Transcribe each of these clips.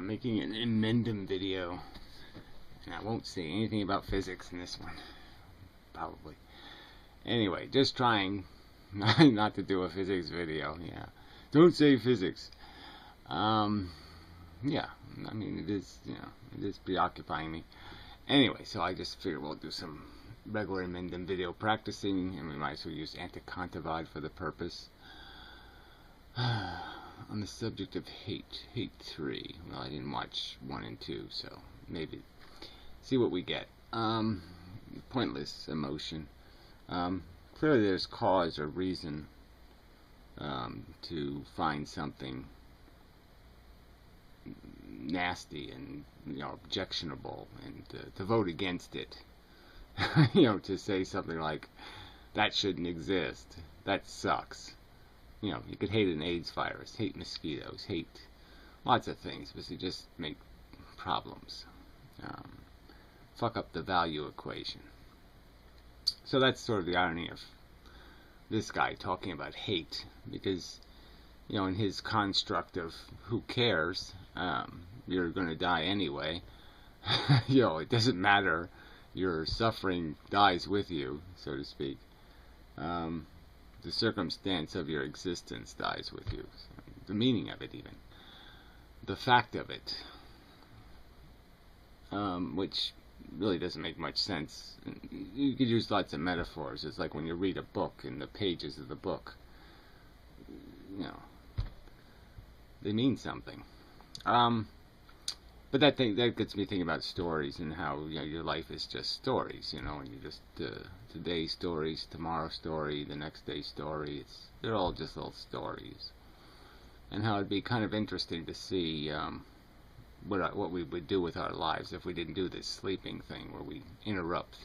I'm making an Emendum video, and I won't say anything about physics in this one, probably. Anyway, just trying not to do a physics video. Yeah, don't say physics. Yeah, I mean it is preoccupying me. Anyway, so I just figured we'll do some regular Emendum video practicing, and we might as well use Anticontavad for the purpose. On the subject of hate 3. Well, I didn't watch 1 and 2, so maybe see what we get. Pointless emotion. Clearly there's cause or reason to find something nasty and objectionable, and to vote against it. To say something like that shouldn't exist, that sucks. You could hate an AIDS virus, hate mosquitoes, hate lots of things, but they just make problems. Fuck up the value equation. So that's sort of the irony of this guy talking about hate, because, in his construct of who cares, you're going to die anyway. It doesn't matter. Your suffering dies with you, so to speak. The circumstance of your existence dies with you. The meaning of it, even. The fact of it. Which really doesn't make much sense. You could use lots of metaphors. It's like when you read a book, in the pages of the book, they mean something. But that gets me thinking about stories, and how your life is just stories, and you just today's stories, tomorrow's story, the next day's story. They're all just little stories, and how it'd be kind of interesting to see what we would do with our lives if we didn't do this sleeping thing, where we interrupt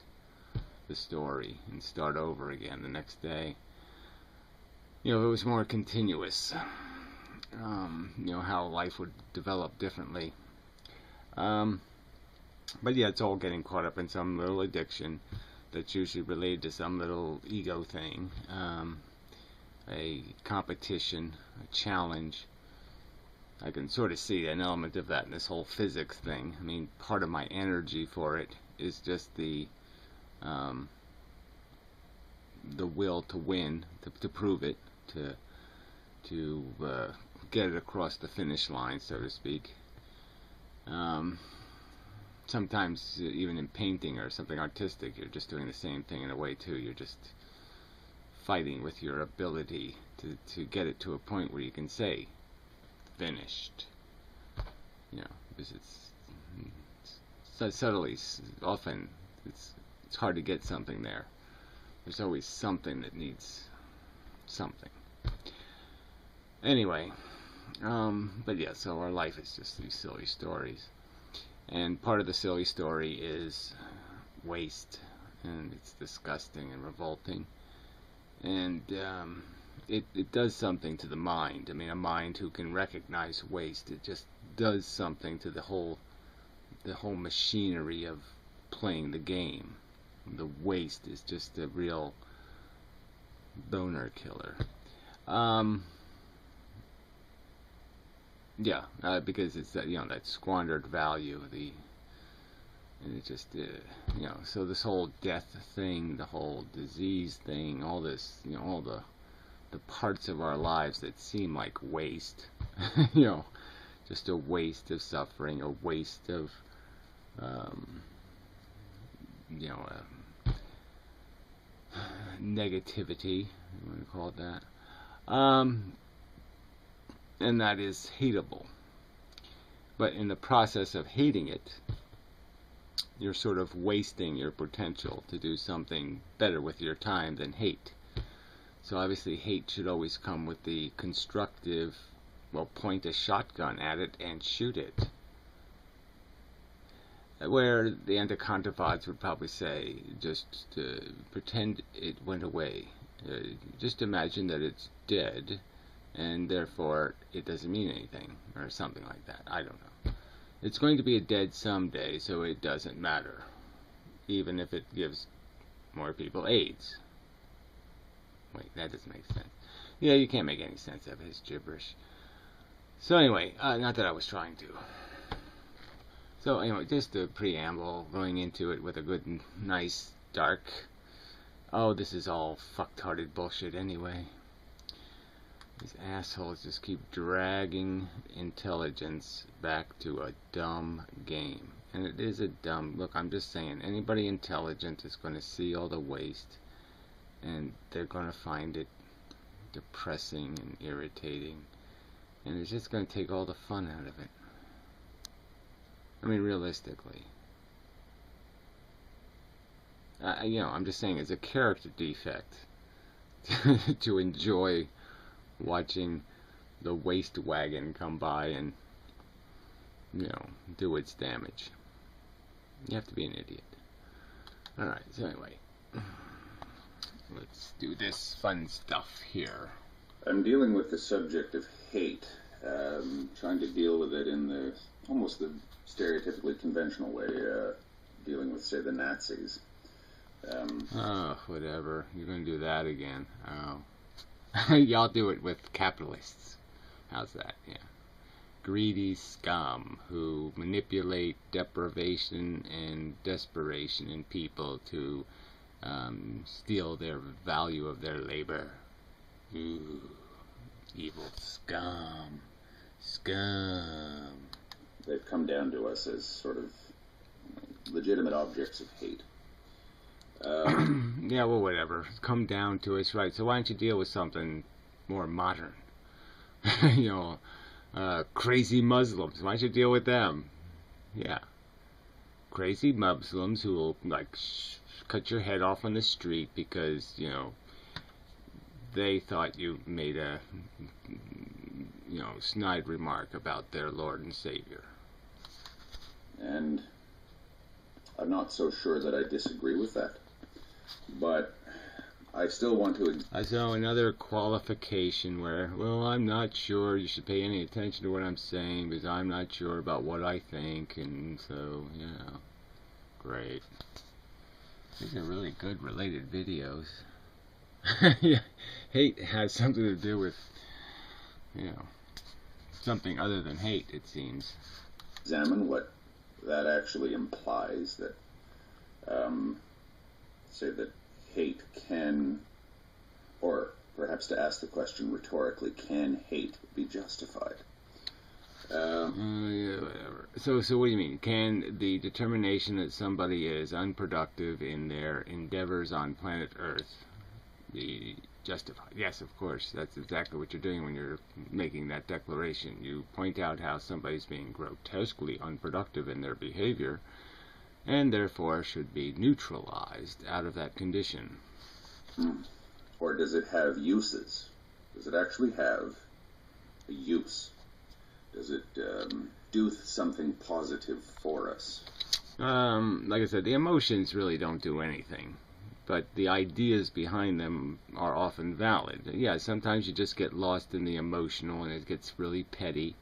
the story and start over again the next day. If it was more continuous, how life would develop differently. But yeah, it's all getting caught up in some little addiction that's usually related to some little ego thing, a competition, a challenge. I can sort of see an element of that in this whole physics thing. I mean, part of my energy for it is just the will to win, to prove it, to get it across the finish line, so to speak. Sometimes even in painting or something artistic, you're just doing the same thing in a way too. You're just fighting with your ability to get it to a point where you can say finished. Because it's subtly, often it's hard to get something there. There's always something that needs something. Anyway, but yeah, so our life is just these silly stories. And part of the silly story is waste, and it's disgusting and revolting. And it does something to the mind. I mean, a mind who can recognize waste, it just does something to the whole machinery of playing the game. The waste is just a real boner killer. Yeah, because it's that that squandered value, and it just so this whole death thing, the whole disease thing, all this, all the parts of our lives that seem like waste, just a waste of suffering, a waste of negativity, you want to call it that. And that is hateable. But in the process of hating it, you're sort of wasting your potential to do something better with your time than hate. So obviously hate should always come with the constructive, point a shotgun at it and shoot it. Where the Anticontavats would probably say, just pretend it went away. Just imagine that it's dead, and therefore it doesn't mean anything, or something like that. I don't know. It's going to be dead someday, so it doesn't matter, even if it gives more people AIDS. Wait, that doesn't make sense. Yeah, you can't make any sense of it. It's gibberish. So anyway, not that I was trying to. So anyway, just a preamble going into it with a good, nice, dark, oh, this is all fucked-hearted bullshit anyway. These assholes just keep dragging intelligence back to a dumb game. And it is a dumb, look, I'm just saying, anybody intelligent is going to see all the waste, and they're going to find it depressing and irritating, and it's just going to take all the fun out of it. I mean, realistically. You know, I'm just saying, it's a character defect to enjoy watching the waste wagon come by and, you know, do its damage. You have to be an idiot. Alright, so anyway, let's do this fun stuff here. I'm dealing with the subject of hate, trying to deal with it in the almost the stereotypically conventional way, dealing with, say, the Nazis. Oh, whatever. You're going to do that again. Oh. Y'all do it with capitalists. How's that? Yeah. Greedy scum who manipulate deprivation and desperation in people to steal their value of their labor. Ooh. Evil scum. Scum. They've come down to us as sort of legitimate objects of hate. Yeah, well, whatever. Come down to us, right? So why don't you deal with something more modern? You know, crazy Muslims. Why don't you deal with them? Yeah. Crazy Muslims who will, like, cut your head off on the street because, you know, they thought you made a, you know, snide remark about their Lord and Savior. And I'm not so sure that I disagree with that. But I still want to... I saw another qualification where, well, I'm not sure you should pay any attention to what I'm saying because I'm not sure about what I think, and so, yeah. Great. These are really good related videos. Yeah, hate has something to do with, you know, something other than hate, it seems. Examine what that actually implies, that, say that hate can, or perhaps to ask the question rhetorically, can hate be justified? Yeah, whatever. So what do you mean? Can the determination that somebody is unproductive in their endeavors on planet Earth be justified? Yes, of course. That's exactly what you're doing when you're making that declaration. You point out how somebody's being grotesquely unproductive in their behavior, and therefore should be neutralized out of that condition. Or does it have uses? Does it actually have a use? Does it do something positive for us? Like I said, the emotions really don't do anything, but the ideas behind them are often valid. Yeah, sometimes you just get lost in the emotional and it gets really petty.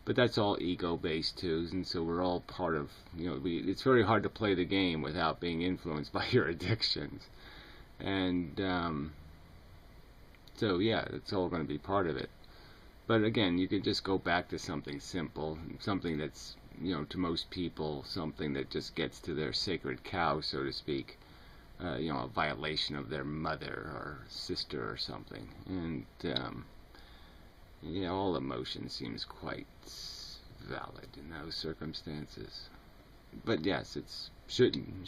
But that's all ego-based too, and so we're all part of, you know, it's very hard to play the game without being influenced by your addictions. And, so yeah, it's all going to be part of it. But again, you can just go back to something simple, something that's, you know, to most people, something that just gets to their sacred cow, so to speak. You know, a violation of their mother or sister or something. And, yeah, all emotion seems quite valid in those circumstances. But yes, it's shouldn't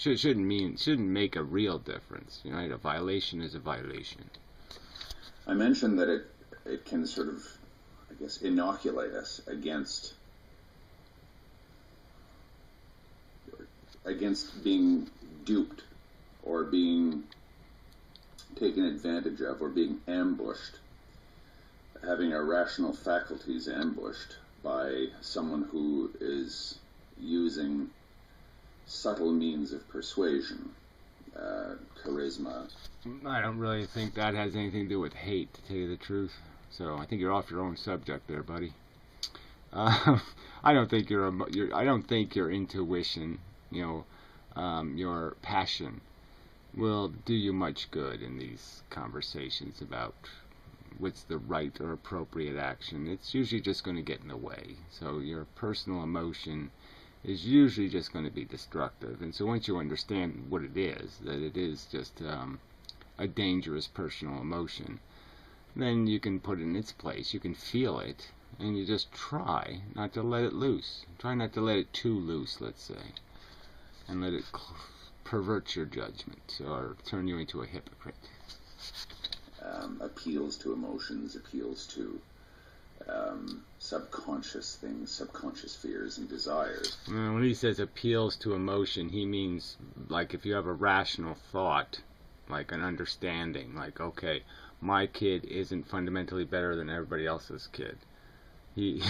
make a real difference. You know, a violation is a violation. I mentioned that it can sort of, I guess, inoculate us against being duped or being taken advantage of or being ambushed. Having our rational faculties ambushed by someone who is using subtle means of persuasion, charisma. I don't really think that has anything to do with hate, to tell you the truth. So I think you're off your own subject there, buddy. I don't think I don't think your intuition, you know, your passion, will do you much good in these conversations about what's the right or appropriate action. It's usually just going to get in the way. So your personal emotion is usually just going to be destructive. And so once you understand what it is, that it is just a dangerous personal emotion, then you can put it in its place. You can feel it, and you just try not to let it loose. Try not to let it too loose, let's say, and let it pervert your judgment or turn you into a hypocrite. Appeals to emotions, appeals to subconscious things, subconscious fears and desires. When he says appeals to emotion, he means like if you have a rational thought, like an understanding, like, okay, my kid isn't fundamentally better than everybody else's kid. He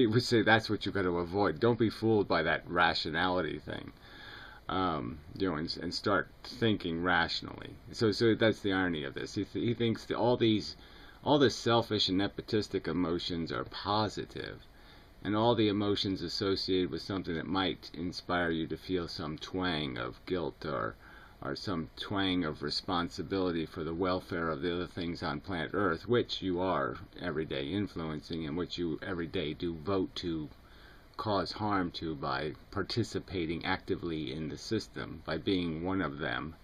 would say that's what you've got to avoid. Don't be fooled by that rationality thing. And start thinking rationally. So that's the irony of this. He thinks that all the selfish and nepotistic emotions are positive, and all the emotions associated with something that might inspire you to feel some twang of guilt or some twang of responsibility for the welfare of the other things on planet Earth, which you are every day influencing, and which you every day do vote to cause harm to by participating actively in the system, by being one of them.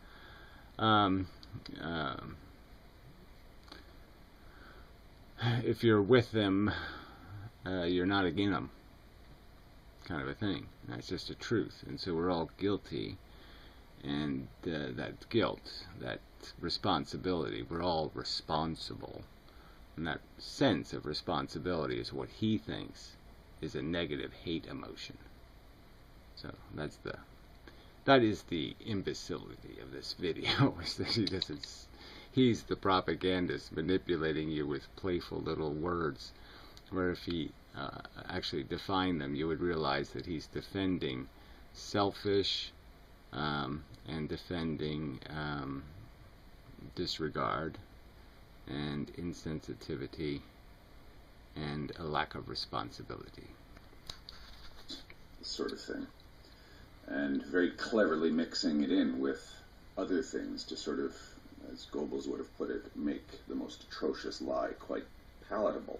If you're with them, you're not against them, kind of a thing. That's just a truth. And so we're all guilty, and that guilt, that responsibility, we're all responsible. And that sense of responsibility is what he thinks is a negative hate emotion. So that is the imbecility of this video. Is that he's the propagandist manipulating you with playful little words, where if he actually defined them, you would realize that he's defending selfish and defending disregard and insensitivity and a lack of responsibility. This sort of thing. And very cleverly mixing it in with other things to sort of, as Goebbels would have put it, make the most atrocious lie quite palatable.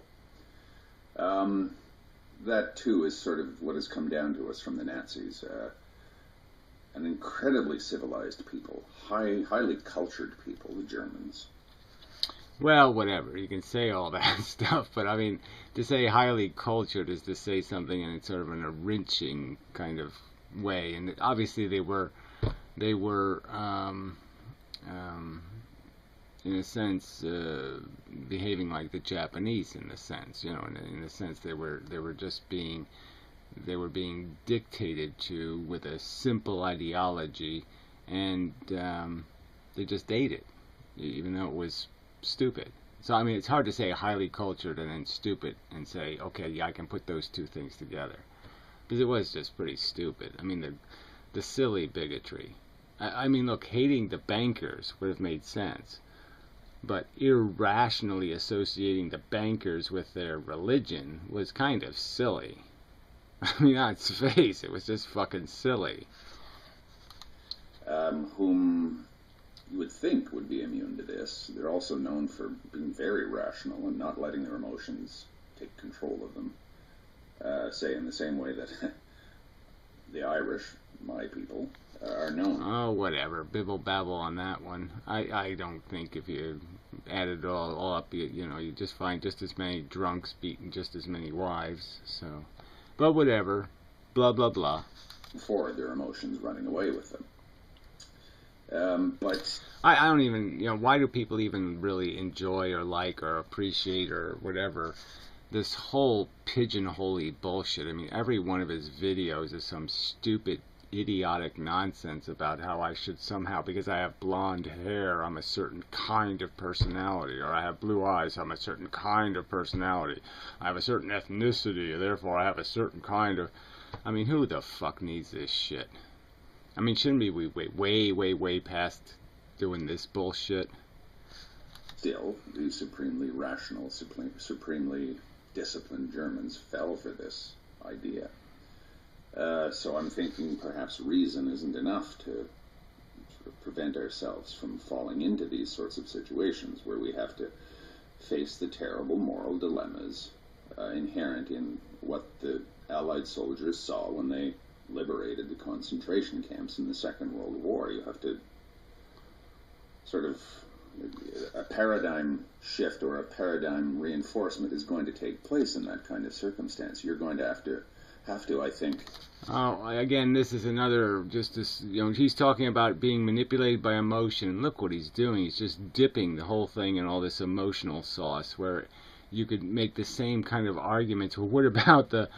That, too, is sort of what has come down to us from the Nazis. An incredibly civilized people, highly cultured people, the Germans. Well, whatever. You can say all that stuff, but I mean, to say highly cultured is to say something in sort of an wrenching kind of way. And obviously they were in a sense, behaving like the Japanese in a sense, in a sense they were being dictated to with a simple ideology, and they just ate it, even though it was stupid. So I mean, it's hard to say highly cultured and then stupid and say, okay, yeah, I can put those two things together, because it was just pretty stupid. I mean, the silly bigotry. I mean, look, hating the bankers would have made sense, but irrationally associating the bankers with their religion was kind of silly. I mean, on its face, it was just fucking silly. Whom you would think would be immune to this. They're also known for being very rational and not letting their emotions take control of them. Say in the same way that the Irish, my people, are known. Oh, whatever. Bibble babble on that one. I don't think if you add it all up, you just find just as many drunks beating just as many wives. So, but whatever. Blah, blah, blah. For their emotions running away with them. But I don't even, why do people even really enjoy or like or appreciate or whatever this whole pigeonhole-y bullshit? I mean, every one of his videos is some stupid, idiotic nonsense about how I should somehow, because I have blonde hair, I'm a certain kind of personality, or I have blue eyes, I'm a certain kind of personality. I have a certain ethnicity, therefore I have a certain kind of... I mean, who the fuck needs this shit? I mean, shouldn't we way past doing this bullshit? Still, the supremely rational, supremely disciplined Germans fell for this idea. So I'm thinking perhaps reason isn't enough to sort of prevent ourselves from falling into these sorts of situations where we have to face the terrible moral dilemmas inherent in what the Allied Allied soldiers saw when they liberated the concentration camps in the Second World War. You have to sort of, a paradigm shift or a paradigm reinforcement is going to take place in that kind of circumstance. You're going to have to, I think. Oh, again, this is another, just this, he's talking about being manipulated by emotion. Look what he's doing. He's just dipping the whole thing in all this emotional sauce, where you could make the same kind of arguments. Well, what about the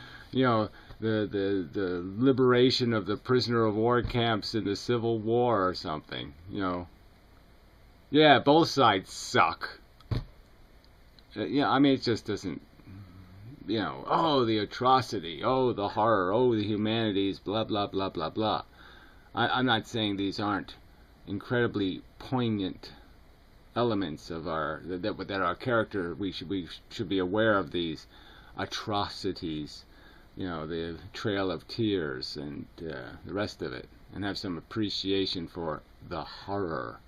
liberation of the prisoner of war camps in the Civil War or something? Yeah, both sides suck. Yeah, I mean, it just doesn't, oh, the atrocity, oh, the horror, oh, the humanities, blah, blah, blah, blah, blah. I'm not saying these aren't incredibly poignant elements of that our character, we should be aware of these atrocities, the Trail of Tears and the rest of it, and have some appreciation for the horror.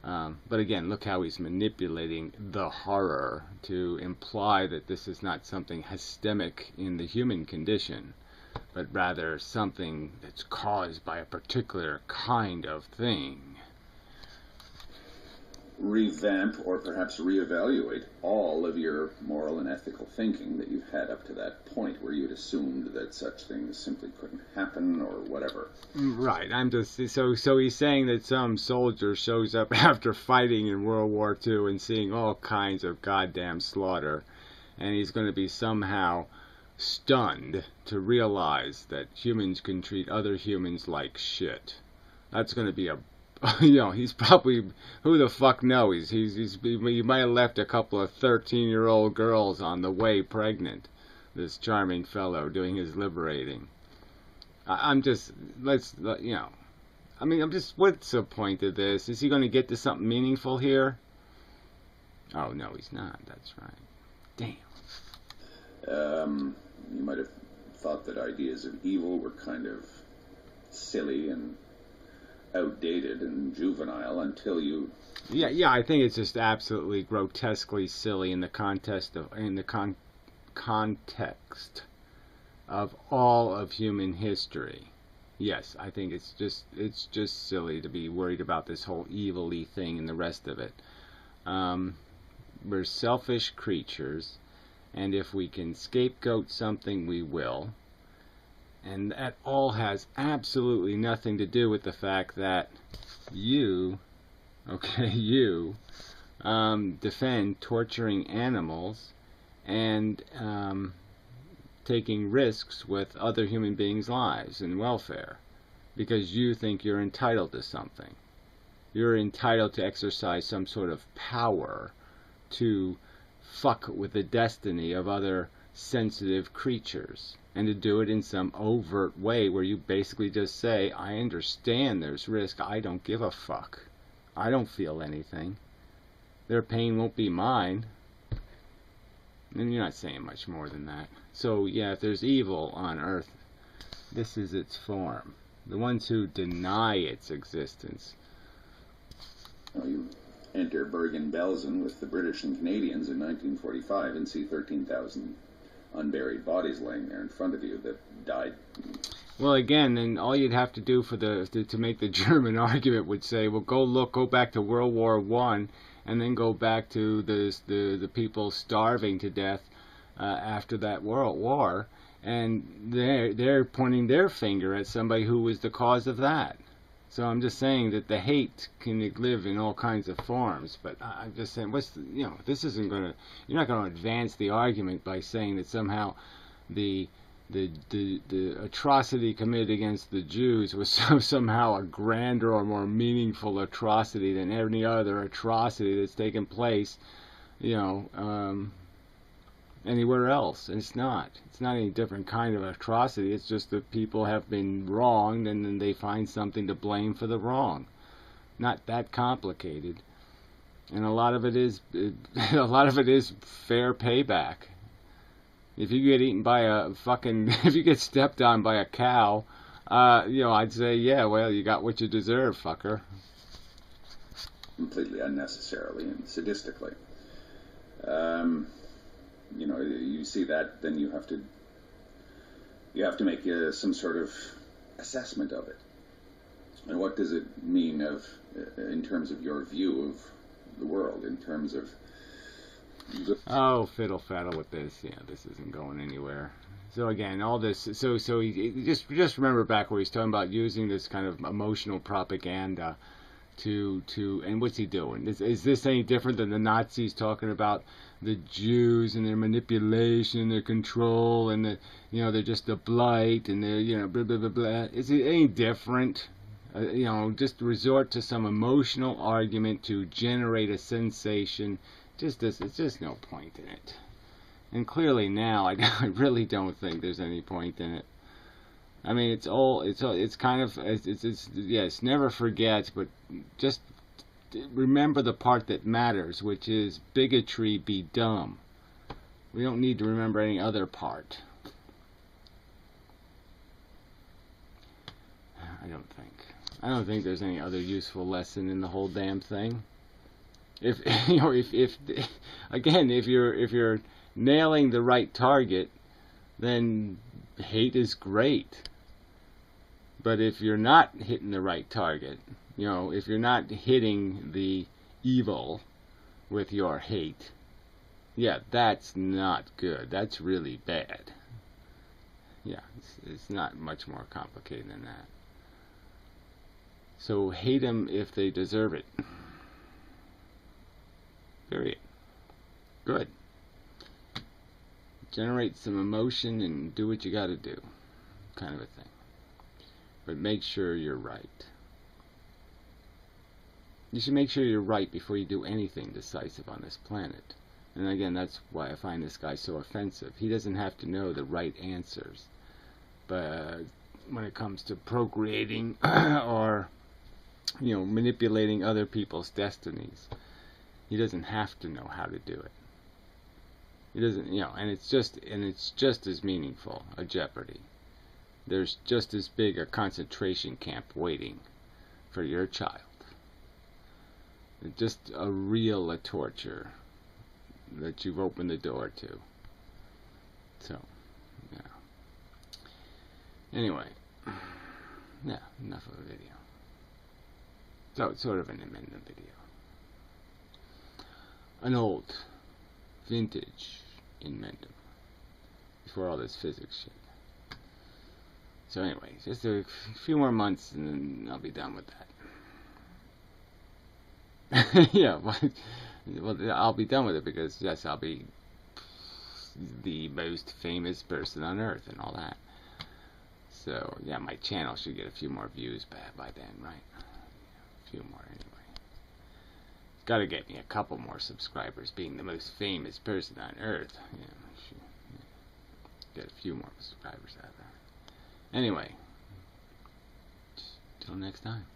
But again, look how he's manipulating the horror to imply that this is not something systemic in the human condition, but rather something that's caused by a particular kind of thing. Revamp or perhaps reevaluate all of your moral and ethical thinking that you've had up to that point, where you'd assumed that such things simply couldn't happen or whatever. Right. I'm just so he's saying that some soldier shows up after fighting in World War II and seeing all kinds of goddamn slaughter, and he's going to be somehow stunned to realize that humans can treat other humans like shit. That's going to be a he's probably, who the fuck knows? He might have left a couple of 13-year-old girls on the way pregnant. This charming fellow doing his liberating. I'm just, what's the point of this? Is he going to get to something meaningful here? Oh, no, he's not. That's right. Damn. You might have thought that ideas of evil were kind of silly and outdated and juvenile until you... Yeah, I think it's just absolutely grotesquely silly in the context of all of human history. Yes, I think it's just silly to be worried about this whole evil-y thing and the rest of it. We're selfish creatures, and if we can scapegoat something, we will. And that all has absolutely nothing to do with the fact that you defend torturing animals and taking risks with other human beings' lives and welfare because you think you're entitled to something. You're entitled to exercise some sort of power to fuck with the destiny of other sensitive creatures, and to do it in some overt way where you basically just say, I understand there's risk, I don't give a fuck. I don't feel anything. Their pain won't be mine. And you're not saying much more than that. So yeah, if there's evil on Earth, this is its form. The ones who deny its existence. Well, you enter Bergen-Belsen with the British and Canadians in 1945 and see 13,000 unburied bodies laying there in front of you that died. Well, again, then all you'd have to do to make the German argument would say, well, go back to World War I, and then go back to the people starving to death after that World War, and they're pointing their finger at somebody who was the cause of that. So I'm just saying that the hate can live in all kinds of forms, but I'm just saying, this isn't going to, you're not going to advance the argument by saying that somehow the atrocity committed against the Jews was somehow a grander or more meaningful atrocity than any other atrocity that's taken place, anywhere else. And it's not any different kind of atrocity. It's just that people have been wronged, and then they find something to blame for the wrong. Not that complicated. And a lot of it is fair payback. If you get eaten by if you get stepped on by a cow, I'd say, yeah, well, you got what you deserve, fucker. Completely unnecessarily and sadistically. You see that, then you you have to make some sort of assessment of it. And what does it mean in terms of your view of the world, in terms of... Oh, fiddle faddle with this. Yeah, this isn't going anywhere. So again, all this. So he just remember back where he's talking about using this kind of emotional propaganda to and what's he doing? Is this any different than the Nazis talking about the Jews and their manipulation, their control, and they're just a blight and they're blah blah blah blah? Is it any different? Just resort to some emotional argument to generate a sensation. It's just no point in it. And clearly now, I really don't think there's any point in it. I mean, it's kind of, yes, never forget, but just remember the part that matters, which is bigotry be dumb. We don't need to remember any other part. I don't think there's any other useful lesson in the whole damn thing. If you're nailing the right target, then hate is great. But if you're not hitting the right target, if you're not hitting the evil with your hate, yeah, that's not good. That's really bad. Yeah, it's not much more complicated than that. So hate them if they deserve it. Period. Good. Generate some emotion and do what you gotta do. Kind of a thing. But make sure you're right. You should make sure you're right before you do anything decisive on this planet. And again, that's why I find this guy so offensive. He doesn't have to know the right answers. But when it comes to procreating or manipulating other people's destinies, he doesn't have to know how to do it. He doesn't, and it's just as meaningful a jeopardy. There's just as big a concentration camp waiting for your child. It's just a real torture that you've opened the door to. So, yeah. Anyway, yeah, enough of the video. So it's sort of an amendment video. An old, vintage amendment before all this physics shit. So anyway, just a few more months and then I'll be done with that. Yeah, well, I'll be done with it because, yes, I'll be the most famous person on earth and all that. So, yeah, my channel should get a few more views by then, right? A few more anyway. Gotta get me a couple more subscribers, being the most famous person on earth. Get a few more subscribers out of that. Anyway, till next time.